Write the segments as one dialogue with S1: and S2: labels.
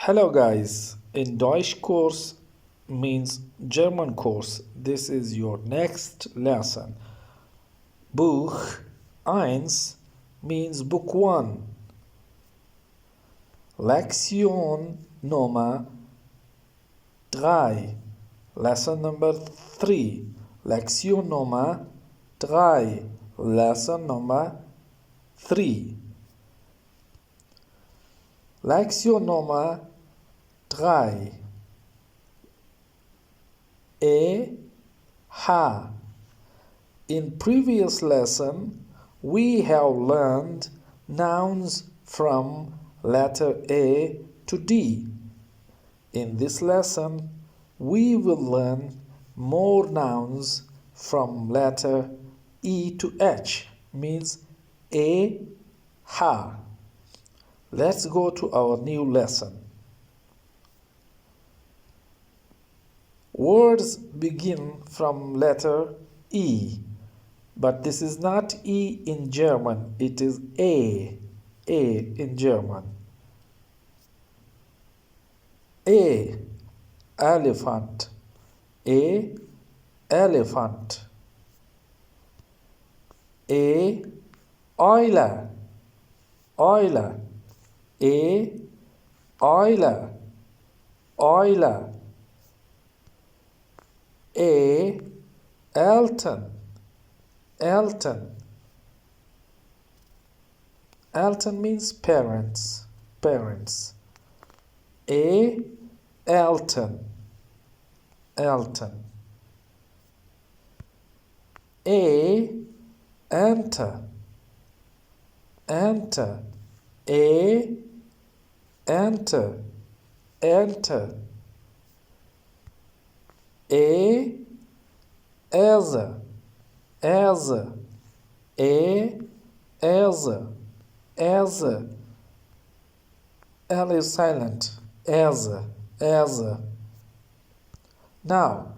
S1: Hello guys, in Deutsch course means German course. This is your next lesson. Buch 1 means book 1. Lektion Nummer 3. Lesson number 3. Lektion Nummer 3. Lesson number 3. Lektion Nummer 3. Ha. In previous lesson, we have learned nouns from letter A to D. In this lesson, we will learn more nouns from letter E to H, means A, ha. Let's go to our new lesson. Words begin from letter E, but this is not E in German, it is A in German. A, elephant. A, elephant. A, Eule. Eule. A, Eule. Eule. A, Eltern. Eltern. Eltern means parents. Parents. A, Eltern. Eltern. A, Ente. Ente. A, Ente. Ente. A, Esel. Esel. A, Esel. Esel. L is silent. Esel. Esel. Now,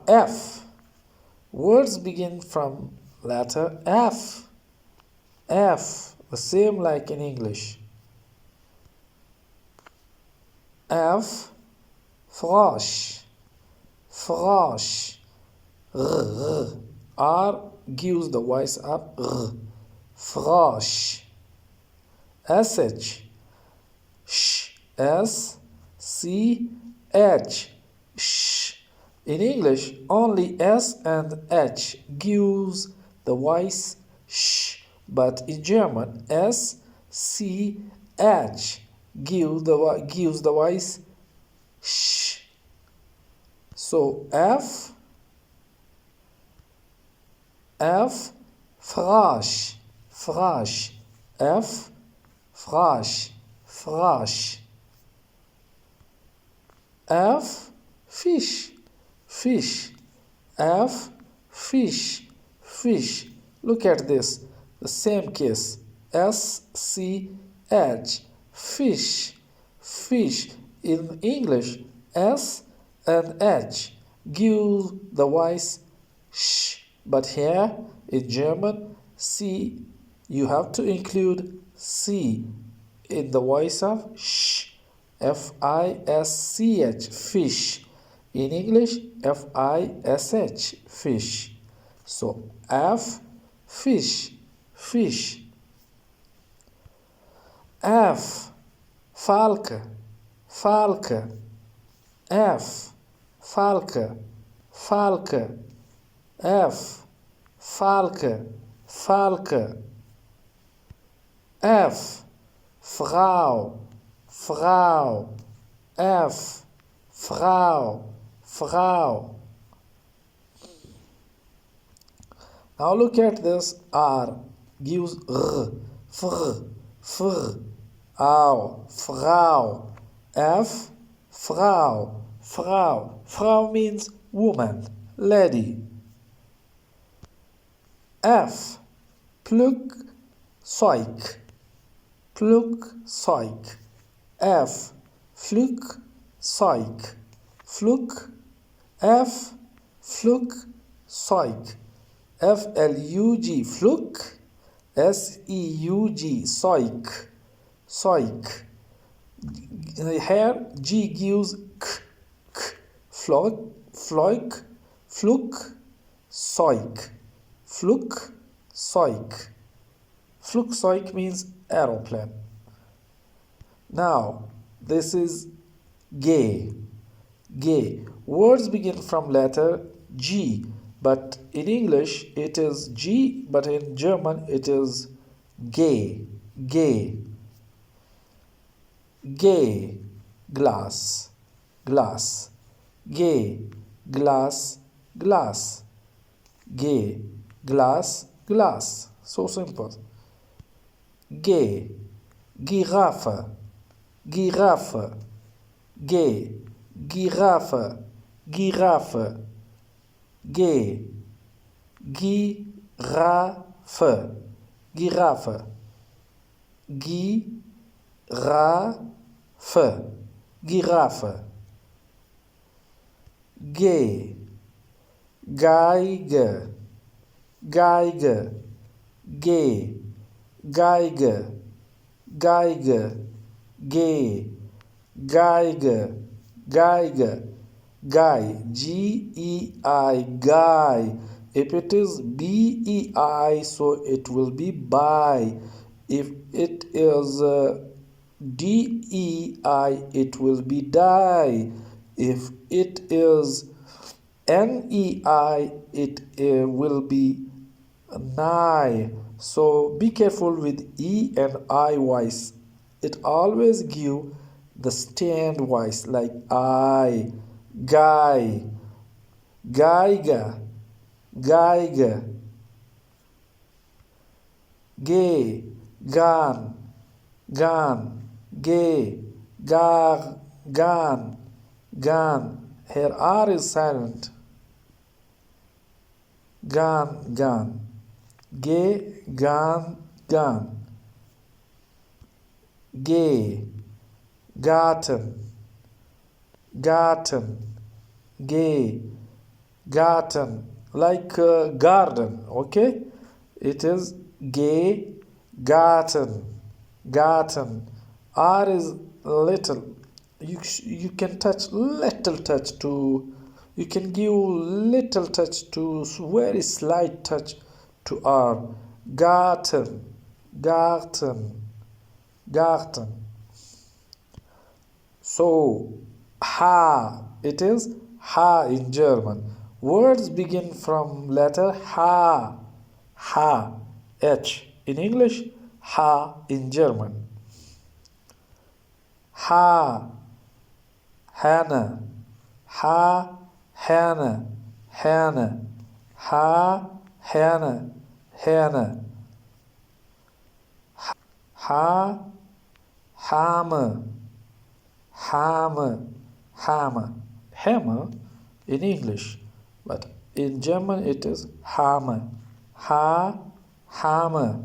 S1: F. Words begin from letter F. F, the same like in English. F, Frosch. Frosch. R gives the voice up. Frosch. SH. Sh. S. C. H. Sh. In English, only S and H gives the voice sh. But in German, S, C, H gives the voice sh. So F, Frosch, Frosch. F, Frosch, Frosch. F, Fisch, Fisch. F, Fisch, Fisch. Look at this. The same case. S, C, H. Fish. Fish. In English, S and H give the voice sh. But here in German, C, you have to include C in the voice of sh. F-I-S-C-H. Fish. In English, F-I-S-H. Fish. So, F, fish. Fish. F, Falke. Falke. F, Falke. Falke. F, Falke. Falke. F, Frau. Frau. F, Frau. Frau. Now look at this. R gives r, fr, fr, au, Frau. F, Frau, Frau. Frau means woman, lady. F, Flugzeug, Flugzeug. F, Flugzeug, Flug. F, Flugzeug. F-L-U-G, Flug. S-E-U-G, Zeug. Zeug. Here G gives k, k, floik, fluk, soik, fluk, soik. Flugzeug means aeroplane. Now, this is Ge. Ge. Words begin from letter G, but in English it is G, but in German it is Ge. Ge. Ge. Glass. Glass. Ge. Glass. Glass. Ge. Glass. Glass. So simple. Ge. Giraffe. Giraffe. Ge. Giraffe. Giraffe. Ge. Giraffe. Giraffe. Giraffe. Giraffe. Ge. Geige. Geige. Ge. Geige. Geige. Ge. Geige. Geige. Guy. G-E-I. Guy. If it is B-E-I, so it will be by. If it is D-E-I, it will be die. If it is N-E-I, it will be nigh. So be careful with E and I voice. It always give the stand voice like I, guy, Geige, Geige, Ge, Garn, Garn, Ge, Gar, Garn, Garn. Here R is silent. Garn, Garn. Ge, Garn, Garn. Ge, Garten, Garten. Ge, Garten. Like garden, okay? It is Ge, Garten, Garten. R is little. You can touch little touch to. You can give little touch to very slight touch to R. Garten, Garten, Garten. So, ha, it is ha in German. Words begin from letter ha, ha, H in English, ha in German. Ha, Henne, ha, Henne, Henne, ha, Henne, Henne, ha, Hammer, Hammer, Hammer, hammer in English, but in German it is Hammer, ha, Hammer,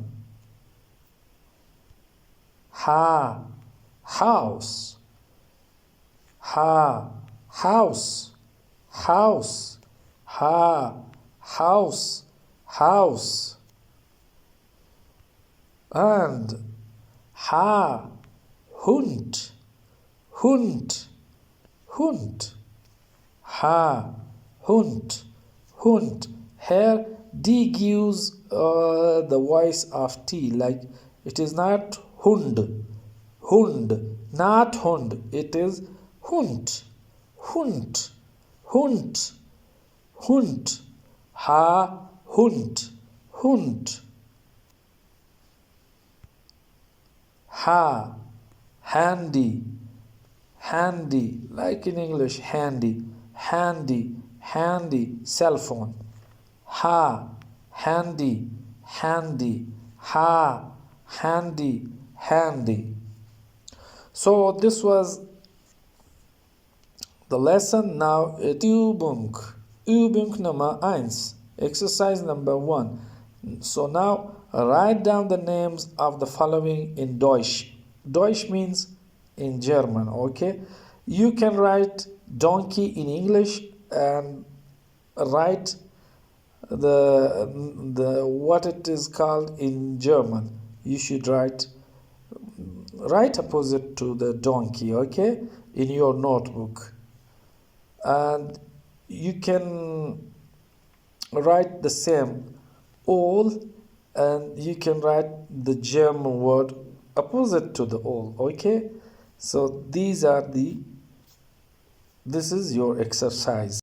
S1: ha, house, ha, house, house, ha, house, house, and ha, Hund, Hund, Hund, ha, Hund, Hund. Here D gives the voice of T, like it is not Hund, Hund, not Hund, it is Hund, Hund, Hund, Hund, ha, Hund, Hund, ha, handy, handy, like in English, handy, handy, handy, cell phone, ha, handy, handy, ha, handy, handy. So this was the lesson. Now Übung Nummer 1, exercise number 1. So now write down the names of the following in Deutsch. Deutsch means in German, okay? You can write donkey in English and write the what it is called in German. You should write right opposite to the donkey, okay, in your notebook. And you can write the same all, and you can write the German word opposite to the all, okay. So this is your exercise.